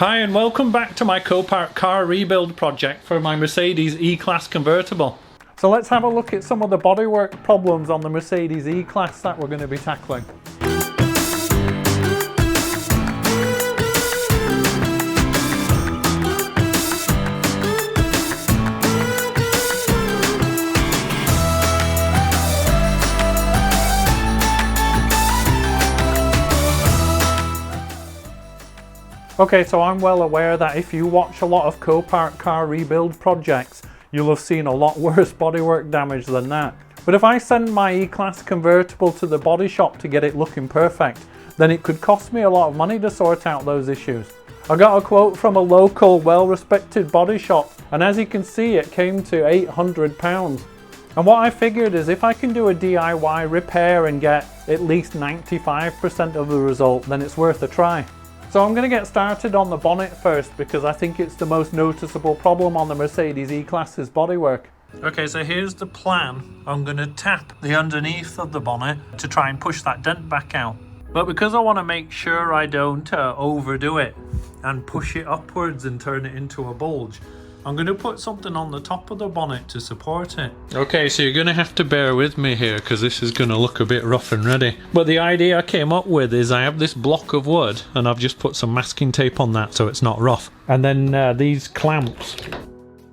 Hi and welcome back to my Copart car rebuild project for my Mercedes E-Class convertible. So let's have a look at some of the bodywork problems on the Mercedes E-Class that we're going to be tackling. Okay, so I'm well aware that if you watch a lot of Copart car rebuild projects, you'll have seen a lot worse bodywork damage than that. But if I send my E-Class convertible to the body shop to get it looking perfect, then it could cost me a lot of money to sort out those issues. I got a quote from a local, well-respected body shop, and as you can see, it came to £800. And what I figured is if I can do a DIY repair and get at least 95% of the result, then it's worth a try. So I'm going to get started on the bonnet first because I think it's the most noticeable problem on the Mercedes E-Class's bodywork. Okay, so here's the plan. I'm going to tap the underneath of the bonnet to try and push that dent back out. But because I want to make sure I don't overdo it and push it upwards and turn it into a bulge, I'm going to put something on the top of the bonnet to support it. Okay, so you're going to have to bear with me here because this is going to look a bit rough and ready. But the idea I came up with is I have this block of wood and I've just put some masking tape on that so it's not rough. And then these clamps,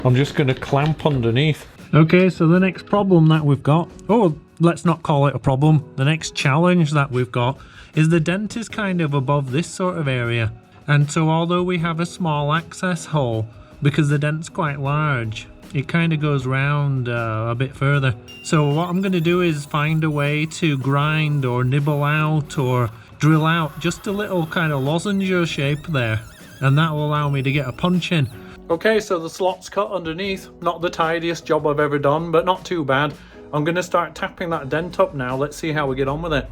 I'm just going to clamp underneath. Okay, so the next problem that we've got, let's not call it a problem. The next challenge that we've got is the dent is kind of above this sort of area. And so although we have a small access hole, because the dent's quite large, it kind of goes round a bit further. So what I'm going to do is find a way to grind or nibble out or drill out just a little kind of lozenge shape there, and that will allow me to get a punch in. Okay, so the slot's cut underneath. Not the tidiest job I've ever done, but not too bad. I'm going to start tapping that dent up now. Let's see how we get on with it.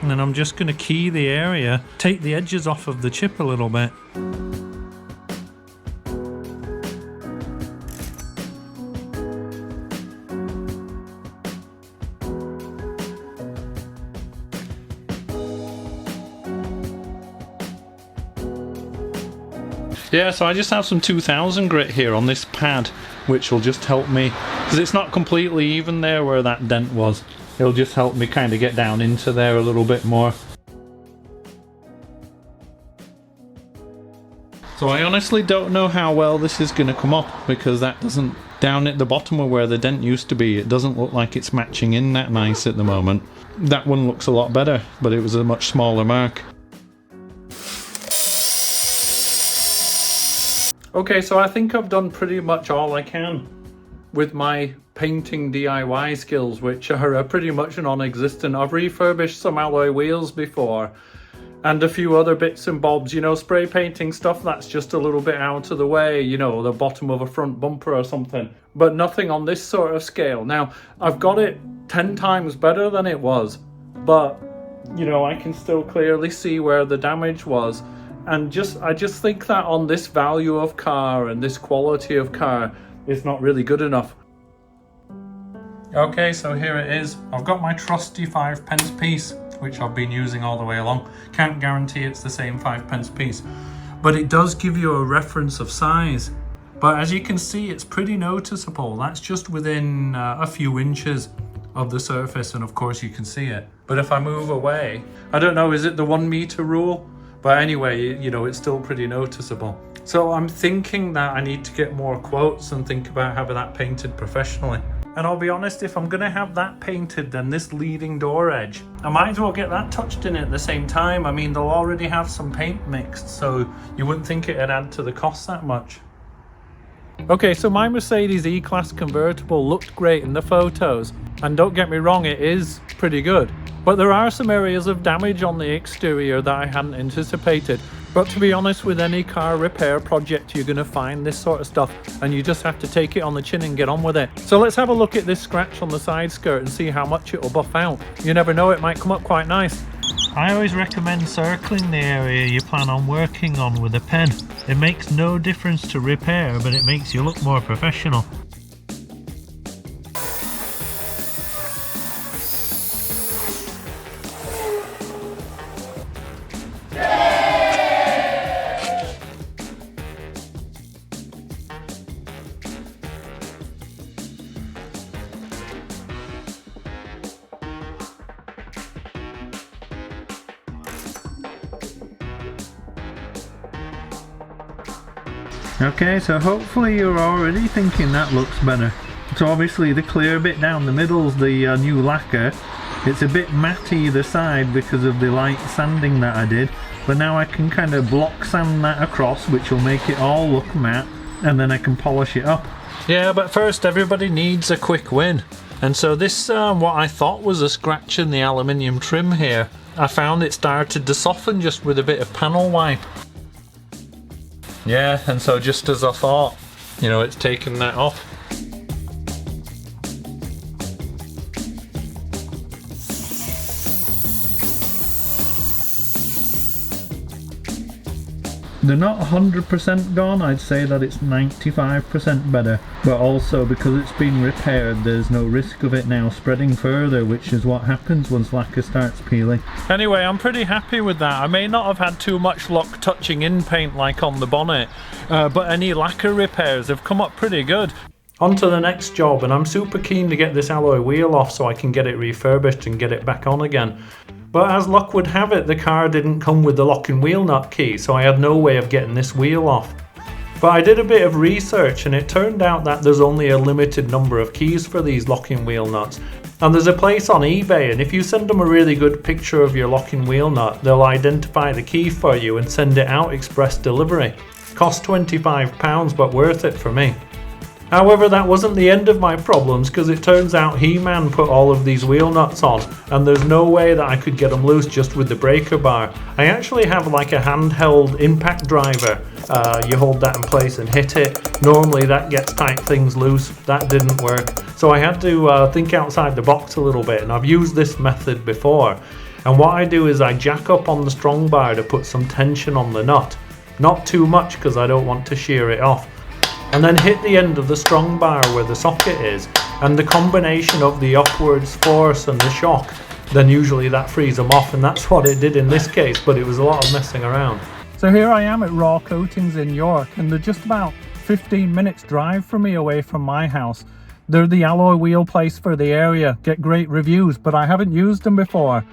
And then I'm just going to key the area, take the edges off of the chip a little bit. Yeah, so I just have some 2000 grit here on this pad, which will just help me, because it's not completely even there where that dent was. It'll just help me kind of get down into there a little bit more. So I honestly don't know how well this is going to come up because that doesn't, down at the bottom of where the dent used to be, it doesn't look like it's matching in that nice at the moment. That one looks a lot better, but it was a much smaller mark. Okay, so I think I've done pretty much all I can with my painting DIY skills, which are pretty much non-existent. I've refurbished some alloy wheels before and a few other bits and bobs, you know, spray painting stuff that's just a little bit out of the way, you know, the bottom of a front bumper or something, but nothing on this sort of scale. Now, I've got it 10 times better than it was, but, you know, I can still clearly see where the damage was. And I just think that on this value of car and this quality of car, it's not really good enough. Okay, so here it is. I've got my trusty 5p piece, which I've been using all the way along. Can't guarantee it's the same 5p piece, but it does give you a reference of size. But as you can see, it's pretty noticeable. That's just within a few inches of the surface, and of course you can see it. But if I move away, I don't know, is it the 1 meter rule? But anyway, you know, it's still pretty noticeable. So I'm thinking that I need to get more quotes and think about having that painted professionally. And I'll be honest, if I'm gonna have that painted, then this leading door edge, I might as well get that touched in at the same time. I mean, they'll already have some paint mixed, so you wouldn't think it'd add to the cost that much. Okay, so my Mercedes E-Class convertible looked great in the photos, and don't get me wrong, it is pretty good. But there are some areas of damage on the exterior that I hadn't anticipated. But to be honest, with any car repair project, you're going to find this sort of stuff, and you just have to take it on the chin and get on with it. So let's have a look at this scratch on the side skirt and see how much it will buff out. You never know, it might come up quite nice. I always recommend circling the area you plan on working on with a pen. It makes no difference to repair, but it makes you look more professional. Okay, so hopefully you're already thinking that looks better. So obviously the clear bit down the middle's the new lacquer. It's a bit matte either side because of the light sanding that I did, but now I can kind of block sand that across, which will make it all look matte, and then I can polish it up. Yeah, but first everybody needs a quick win. And so this, what I thought was a scratch in the aluminium trim here, I found it started to soften just with a bit of panel wipe. Yeah, and so just as I thought, you know, it's taken that off. They're not 100% gone, I'd say that it's 95% better, but also because it's been repaired there's no risk of it now spreading further, which is what happens once lacquer starts peeling. Anyway, I'm pretty happy with that. I may not have had too much luck touching in paint like on the bonnet, but any lacquer repairs have come up pretty good. On to the next job, and I'm super keen to get this alloy wheel off so I can get it refurbished and get it back on again. But as luck would have it, the car didn't come with the locking wheel nut key, so I had no way of getting this wheel off. But I did a bit of research and it turned out that there's only a limited number of keys for these locking wheel nuts. And there's a place on eBay, and if you send them a really good picture of your locking wheel nut, they'll identify the key for you and send it out express delivery. Cost £25, but worth it for me. However, that wasn't the end of my problems, because it turns out He-Man put all of these wheel nuts on, and there's no way that I could get them loose just with the breaker bar. I actually have like a handheld impact driver. You hold that in place and hit it. Normally that gets tight things loose. That didn't work. So I had to think outside the box a little bit, and I've used this method before. And what I do is I jack up on the strong bar to put some tension on the nut. Not too much, because I don't want to shear it off. And then hit the end of the strong bar where the socket is, and the combination of the upwards force and the shock, then usually that frees them off, and that's what it did in this case, but it was a lot of messing around. So here I am at Raw Coatings in York, and they're just about 15 minutes drive from me away from my house. They're the alloy wheel place for the area, get great reviews, but I haven't used them before.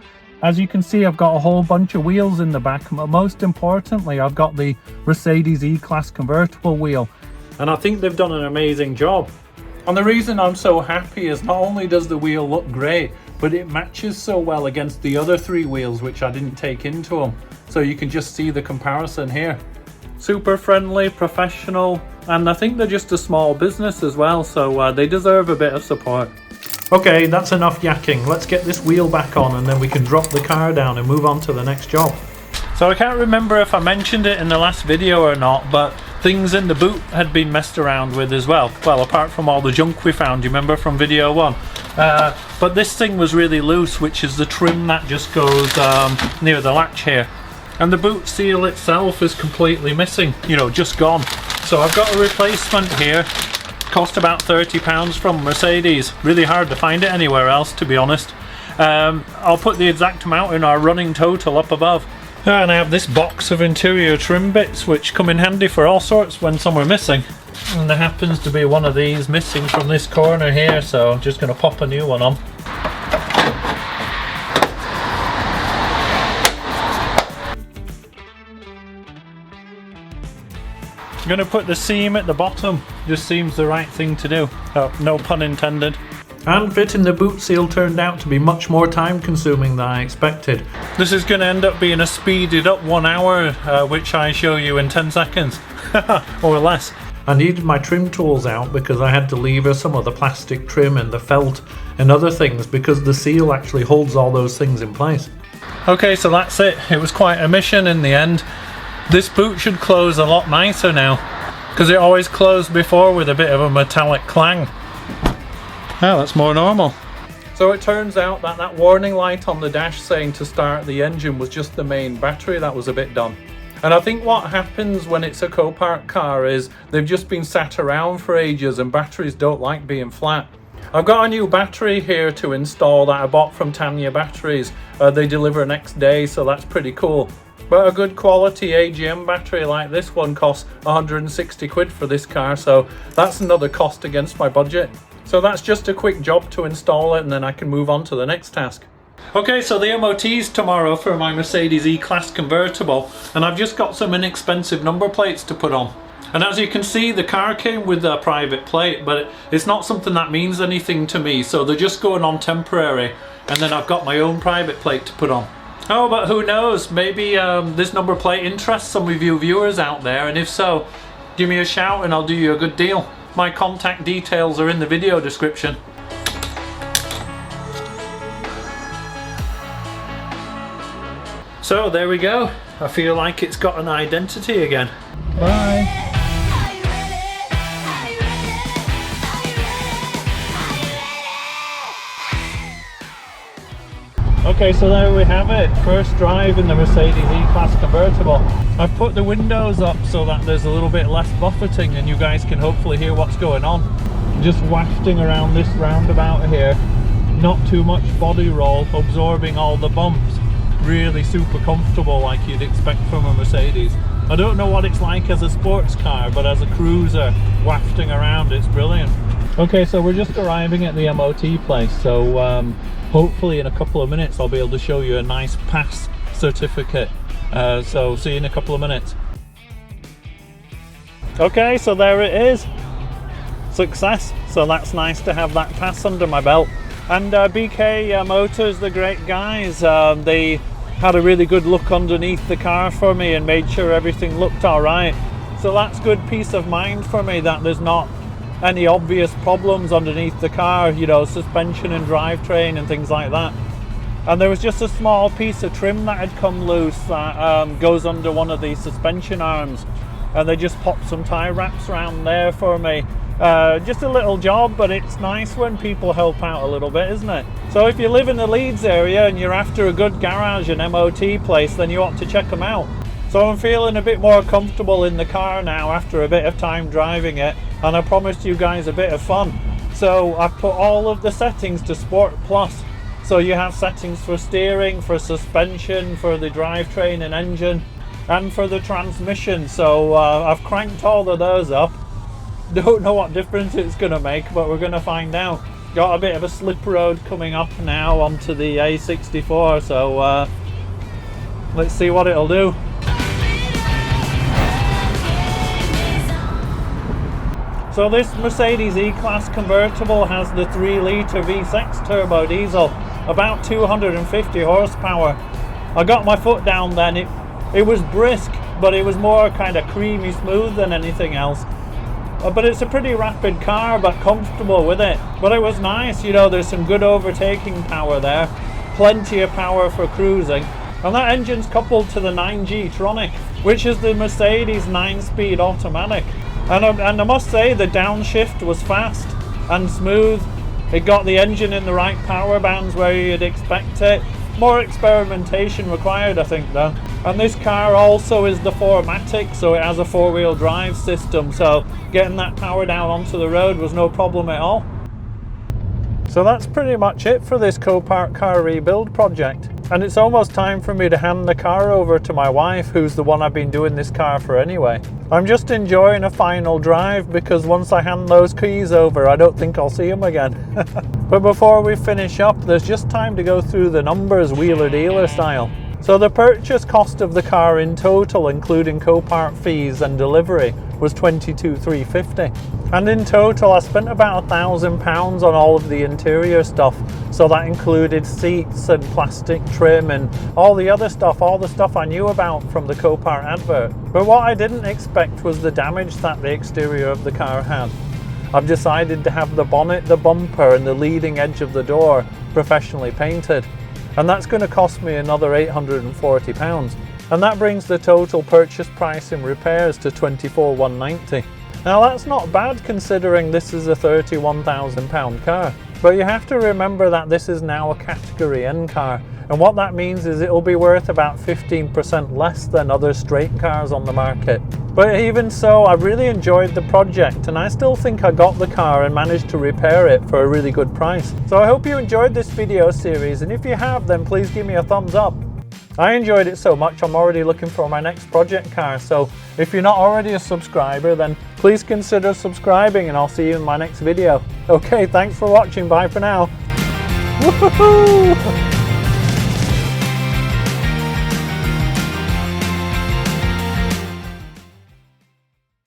As you can see, I've got a whole bunch of wheels in the back, but most importantly I've got the Mercedes E-Class convertible wheel. And I think they've done an amazing job. And the reason I'm so happy is not only does the wheel look great, but it matches so well against the other three wheels which I didn't take into them. So you can just see the comparison here. Super friendly, professional, and I think they're just a small business as well, so they deserve a bit of support. Okay, that's enough yakking. Let's get this wheel back on and then we can drop the car down and move on to the next job. So I can't remember if I mentioned it in the last video or not, but things in the boot had been messed around with as well. Well, apart from all the junk we found, you remember from video 1. But this thing was really loose, which is the trim that just goes near the latch here. And the boot seal itself is completely missing, you know, just gone. So I've got a replacement here. Cost about £30 from Mercedes. Really hard to find it anywhere else, to be honest. I'll put the exact amount in our running total up above. And I have this box of interior trim bits which come in handy for all sorts when some are missing. And there happens to be one of these missing from this corner here, so I'm just going to pop a new one on. I'm going to put the seam at the bottom. Just seems the right thing to do. Oh, no pun intended. And fitting the boot seal turned out to be much more time consuming than I expected. This is going to end up being a speeded up 1 hour, which I show you in 10 seconds, or less. I needed my trim tools out because I had to lever some of the plastic trim and the felt and other things because the seal actually holds all those things in place. Okay, so that's it. It was quite a mission in the end. This boot should close a lot nicer now, because it always closed before with a bit of a metallic clang. Oh, that's more normal. So it turns out that that warning light on the dash saying to start the engine was just the main battery that was a bit done. And I think what happens when it's a Copart car is they've just been sat around for ages and batteries don't like being flat. I've got a new battery here to install that I bought from Tanya Batteries. They deliver next day, so that's pretty cool. But a good quality AGM battery like this one costs 160 quid for this car, so that's another cost against my budget. So that's just a quick job to install it and then I can move on to the next task. Okay, so the MOT's tomorrow for my Mercedes E-Class convertible, and I've just got some inexpensive number plates to put on. And as you can see, the car came with a private plate, but it's not something that means anything to me, so they're just going on temporary, and then I've got my own private plate to put on. Oh, but who knows, maybe this number plate interests some of you viewers out there, and if so, give me a shout and I'll do you a good deal. My contact details are in the video description. So there we go. I feel like it's got an identity again. Bye. Okay, so there we have it. First drive in the Mercedes E-Class convertible. I've put the windows up so that there's a little bit less buffeting and you guys can hopefully hear what's going on. Just wafting around this roundabout here. Not too much body roll, absorbing all the bumps. Really super comfortable like you'd expect from a Mercedes. I don't know what it's like as a sports car, but as a cruiser wafting around, it's brilliant. Okay, so we're just arriving at the MOT place, so hopefully in a couple of minutes I'll be able to show you a nice pass certificate. So see you in a couple of minutes. Okay, so there it is. Success. So that's nice to have that pass under my belt. And BK Motors, the great guys, they had a really good look underneath the car for me and made sure everything looked alright. So that's good peace of mind for me that there's not any obvious problems underneath the car, you know, suspension and drivetrain and things like that. And there was just a small piece of trim that had come loose that goes under one of the suspension arms, and they just popped some tie wraps around there for me. Just a little job, but it's nice when people help out a little bit, isn't it? So if you live in the Leeds area and you're after a good garage and MOT place, then you ought to check them out. So I'm feeling a bit more comfortable in the car now after a bit of time driving it, and I promised you guys a bit of fun. So I've put all of the settings to Sport Plus. So you have settings for steering, for suspension, for the drivetrain and engine, and for the transmission. So I've cranked all of those up. Don't know what difference it's going to make, but we're going to find out. Got a bit of a slip road coming up now onto the A64, so let's see what it'll do. So this Mercedes E-Class convertible has the 3-litre V6 turbo diesel, about 250 horsepower. I got my foot down then, it was brisk, but it was more kind of creamy smooth than anything else. But it's a pretty rapid car, but comfortable with it. But it was nice, you know, there's some good overtaking power there, plenty of power for cruising. And that engine's coupled to the 9G Tronic, which is the Mercedes 9-speed automatic. And I must say the downshift was fast and smooth. It got the engine in the right power bands where you'd expect it. More experimentation required, I think, though. And this car also is the 4MATIC, so it has a 4-wheel drive system, so getting that power down onto the road was no problem at all. So that's pretty much it for this Copart car rebuild project. And it's almost time for me to hand the car over to my wife, who's the one I've been doing this car for anyway. I'm just enjoying a final drive because once I hand those keys over, I don't think I'll see them again. But before we finish up, there's just time to go through the numbers wheeler dealer style. So the purchase cost of the car in total, including Copart fees and delivery, was $22,350. And in total I spent about £1,000 on all of the interior stuff. So that included seats and plastic trim and all the other stuff, all the stuff I knew about from the Copart advert. But what I didn't expect was the damage that the exterior of the car had. I've decided to have the bonnet, the bumper and the leading edge of the door professionally painted. And that's going to cost me another £840. And that brings the total purchase price in repairs to $24,190. Now that's not bad considering this is a £31,000 car. But you have to remember that this is now a category N car. And what that means is it'll be worth about 15% less than other straight cars on the market. But even so, I really enjoyed the project and I still think I got the car and managed to repair it for a really good price. So I hope you enjoyed this video series, and if you have, then please give me a thumbs up. I enjoyed it so much I'm already looking for my next project car, so if you're not already a subscriber, then please consider subscribing and I'll see you in my next video. Okay, thanks for watching, bye for now. Woohoo!